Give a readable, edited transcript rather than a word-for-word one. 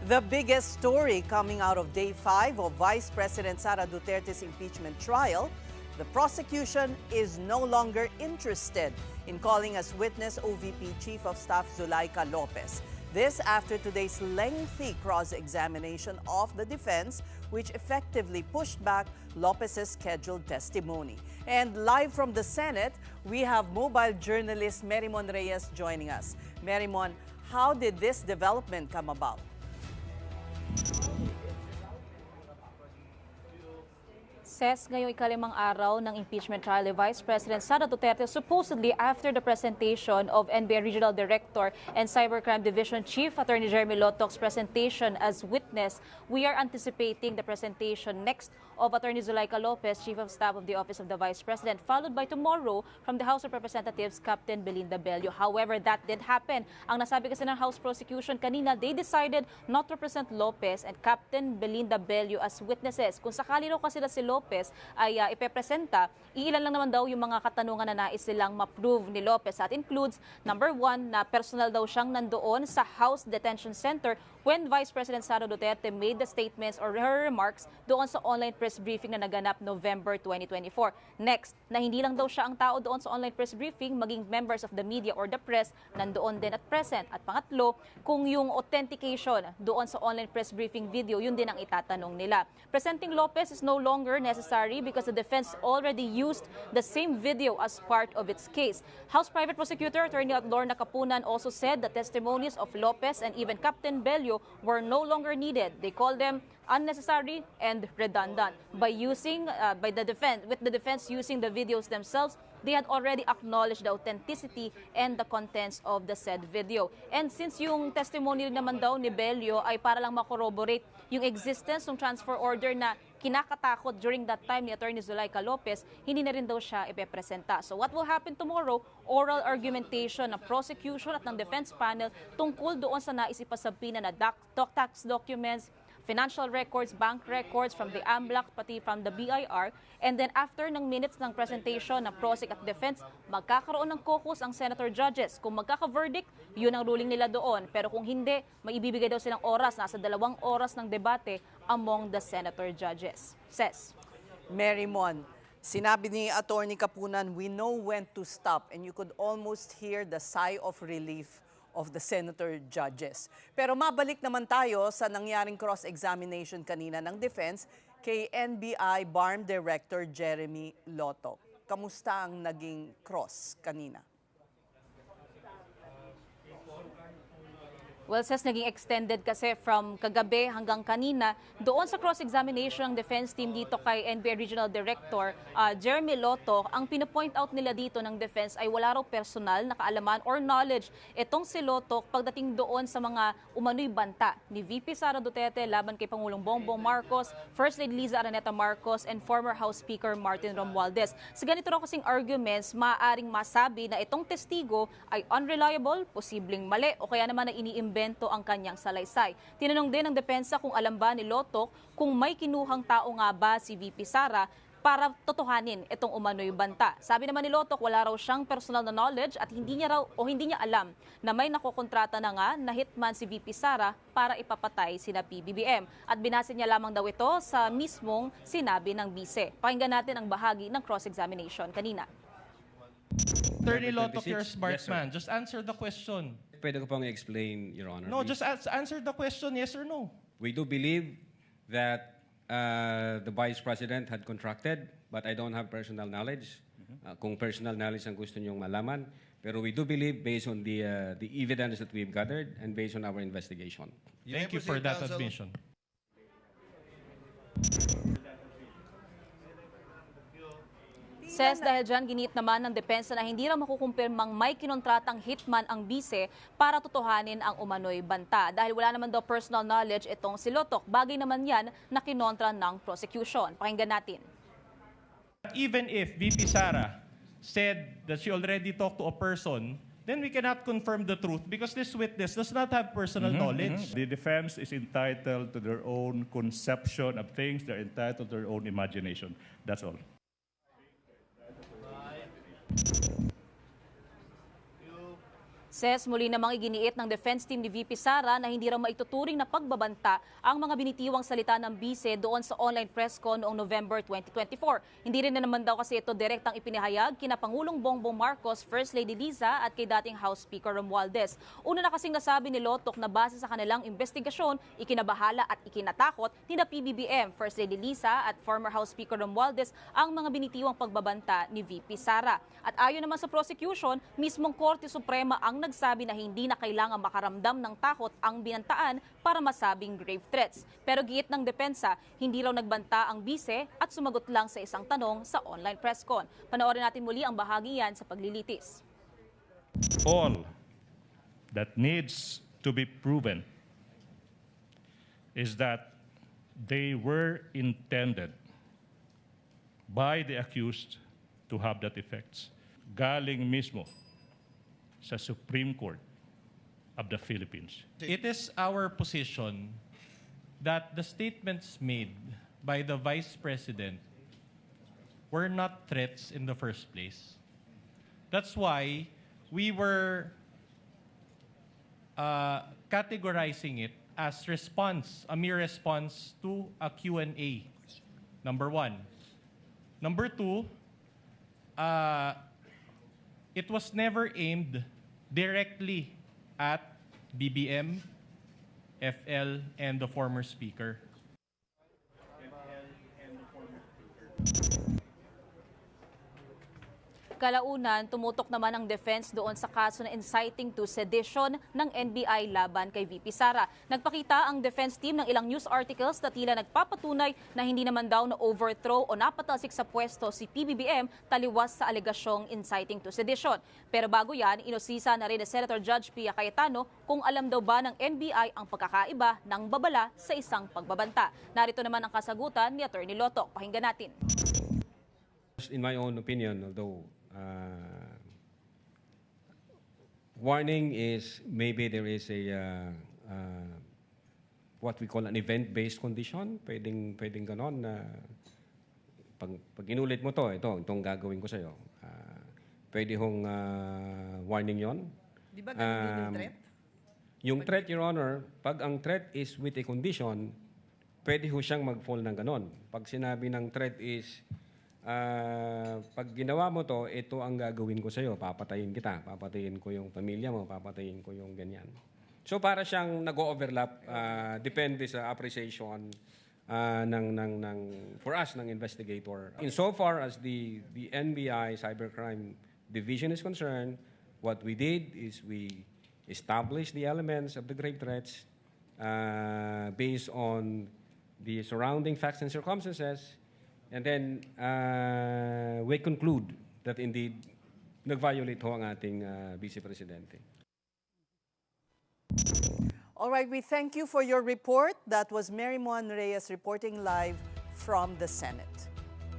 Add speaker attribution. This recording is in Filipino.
Speaker 1: The biggest story coming out of Day 5 of Vice President Sara Duterte's impeachment trial, the prosecution is no longer interested in calling as witness OVP Chief of Staff Zulaika Lopez. This after today's lengthy cross-examination of the defense, which effectively pushed back Lopez's scheduled testimony. And live from the Senate, we have mobile journalist Merimon Reyes joining us. Merimon, how did this development come about?
Speaker 2: Ses, ngayong ikalimang araw ng impeachment trial ni Vice President Sara Duterte, supposedly after the presentation of NBI Regional Director and Cybercrime Division Chief Attorney Jeremy Lotoc's presentation as witness, we are anticipating the presentation next of Attorney Zulaika Lopez, Chief of Staff of the Office of the Vice President, followed by tomorrow from the House of Representatives, Captain Belinda Bello. However, that did happen. Ang nasabi kasi ng House Prosecution kanina, they decided not to present Lopez and Captain Belinda Bello as witnesses. Kung sakali raw kasi na si Lopez ay ipepresenta, iilan lang naman daw yung mga katanungan na nais silang ma-prove ni Lopez. That includes, number one, na personal daw siyang nandoon sa House Detention Center when Vice President Sara Duterte made the statements or her remarks doon sa online press briefing na naganap November 2024. Next, na hindi lang daw siya ang tao doon sa online press briefing, maging members of the media or the press nandoon din at present. At pangatlo, kung yung authentication doon sa online press briefing video, yun din ang itatanong nila. Presenting Lopez is no longer necessary because the defense already used the same video as part of its case. House Private Prosecutor Attorney Lorna Capunan also said the testimonies of Lopez and even Captain Bello were no longer needed. They called them unnecessary and redundant. With the defense using the videos themselves, they had already acknowledged the authenticity and the contents of the said video. And since yung testimony naman daw ni Bello ay para lang makorroborate yung existence ng transfer order na kinakatakot during that time ni Attorney Zulaika Lopez, hindi na rin daw siya ipepresenta. So what will happen tomorrow? Oral argumentation ng prosecution at ng defense panel tungkol doon sa naisipasabina na tax documents, financial records, bank records from the AMLAC, pati from the BIR. And then after ng minutes ng presentation ng prosec at defense, magkakaroon ng caucus ang senator judges. Kung magkaka-verdict, yun ang ruling nila doon. Pero kung hindi, maibibigay daw silang oras, nasa 2 oras ng debate among the senator judges. Ses.
Speaker 1: Merimon, sinabi ni Attorney Capunan, we know when to stop, and you could almost hear the sigh of relief of the senator judges. Pero mabalik naman tayo sa nangyaring cross-examination kanina ng defense kay NBI BARM Director Jeremy Lotoc. Kamusta ang naging cross kanina?
Speaker 2: Well, Ses, naging extended kasi from kagabi hanggang kanina. Doon sa cross-examination ng defense team dito kay NBI Regional Director Jeremy Lotocc, ang pinopoint out nila dito ng defense ay wala raw personal na kaalaman or knowledge itong si Lotocc pagdating doon sa mga umano'y banta ni VP Sara Duterte laban kay Pangulong Bongbong Marcos, First Lady Liza Araneta Marcos, and former House Speaker Martin Romualdez. Sa ganito raw kasing arguments, maaaring masabi na itong testigo ay unreliable, posibleng mali, o kaya naman na iniimbento ang kanyang salaysay. Tinanong din ng depensa kung alam ba ni Lotocc kung may kinuhang tao nga ba si VP Sara para totohanin itong umano'y banta. Sabi naman ni Lotocc, wala raw siyang personal na knowledge at hindi niya alam na may nakokontrata na nga na hitman si VP Sara para ipapatay sina PBBM. At binase niya lamang daw ito sa mismong sinabi ng bise. Pakinggan natin ang bahagi ng cross-examination kanina.
Speaker 3: Attorney Lotocc, you're a smart man. Just answer the question.
Speaker 4: Pwede ko pang i-explain, Your Honor.
Speaker 3: No, just answer the question, yes or no.
Speaker 4: We do believe that the Vice President had contracted, but I don't have personal knowledge. Kung personal knowledge ang gusto niyong malaman. Pero we do believe, based on the evidence that we've gathered and based on our investigation.
Speaker 3: Thank you for that admission.
Speaker 2: Ses, dahil dyan, ginit naman ng depensa na hindi raw makukumpirmang may kinontratang hitman ang bise para totohanin ang umano'y banta. Dahil wala naman daw personal knowledge itong si Lotocc. Bagay naman yan na kinontra ng prosecution. Pakinggan natin.
Speaker 3: Even if VP Sara said that she already talked to a person, then we cannot confirm the truth because this witness does not have personal knowledge.
Speaker 5: The defense is entitled to their own conception of things. They're entitled to their own imagination. That's all.
Speaker 2: Ses, muli namang iginiit ng defense team ni VP Sara na hindi raw maituturing na pagbabanta ang mga binitiwang salita ng bise doon sa online press con noong November 2024. Hindi rin na naman daw kasi ito direktang ipinahayag kina Pangulong Bongbong Marcos, First Lady Liza at kay dating House Speaker Romualdez. Una na kasing nasabi ni Lotok na base sa kanilang investigasyon, ikinabahala at ikinatakot ni na PBBM, First Lady Liza at former House Speaker Romualdez ang mga binitiwang pagbabanta ni VP Sara. At ayon naman sa prosecution, mismong Korte Suprema ang nagsabi na hindi na kailangan makaramdam ng takot ang binantaan para masabing grave threats. Pero giit ng depensa, hindi raw nagbanta ang bise at sumagot lang sa isang tanong sa online press con. Panoorin natin muli ang bahagi yan sa paglilitis.
Speaker 5: All that needs to be proven is that they were intended by the accused to have that effects. Galing mismo sa Supreme Court of the Philippines.
Speaker 3: It is our position that the statements made by the Vice President were not threats in the first place. That's why we were categorizing it as response, a mere response to a Q&A, number one. Number two, it was never aimed directly at BBM, FL, and the former speaker.
Speaker 2: Kalaunan, tumutok naman ang defense doon sa kaso na inciting to sedition ng NBI laban kay VP Sara. Nagpakita ang defense team ng ilang news articles na tila nagpapatunay na hindi naman daw na overthrow o napatalsik sa pwesto si PBBM taliwas sa alegasyong inciting to sedition. Pero bago yan, inusisa na rin ni Senator Judge Pia Cayetano kung alam daw ba ng NBI ang pagkakaiba ng babala sa isang pagbabanta. Narito naman ang kasagutan ni Attorney Lotok. Pakinggan natin.
Speaker 4: In my own opinion, although warning is maybe there is a what we call an event-based condition. Pwedeng ganon na pag inulit mo itong gagawin ko sa'yo. Pwede hong warning yon.
Speaker 1: Di ba ganun din yung threat?
Speaker 4: Yung threat, Your Honor, pag ang threat is with a condition, pwede ho siyang mag-fall ng ganon. Pag sinabi ng threat is pag ginawa mo ito ang gagawin ko sa'yo, papatayin kita, papatayin ko yung pamilya mo, papatayin ko yung ganyan. So para siyang nag-overlap, depende sa appreciation for us ng investigator. Insofar as the NBI Cybercrime Division is concerned, what we did is we established the elements of the grave threats based on the surrounding facts and circumstances. And then, we conclude that indeed, nag-violate ho ang ating Vice Presidente.
Speaker 1: All right, we thank you for your report. That was Mary Moan Reyes reporting live from the Senate.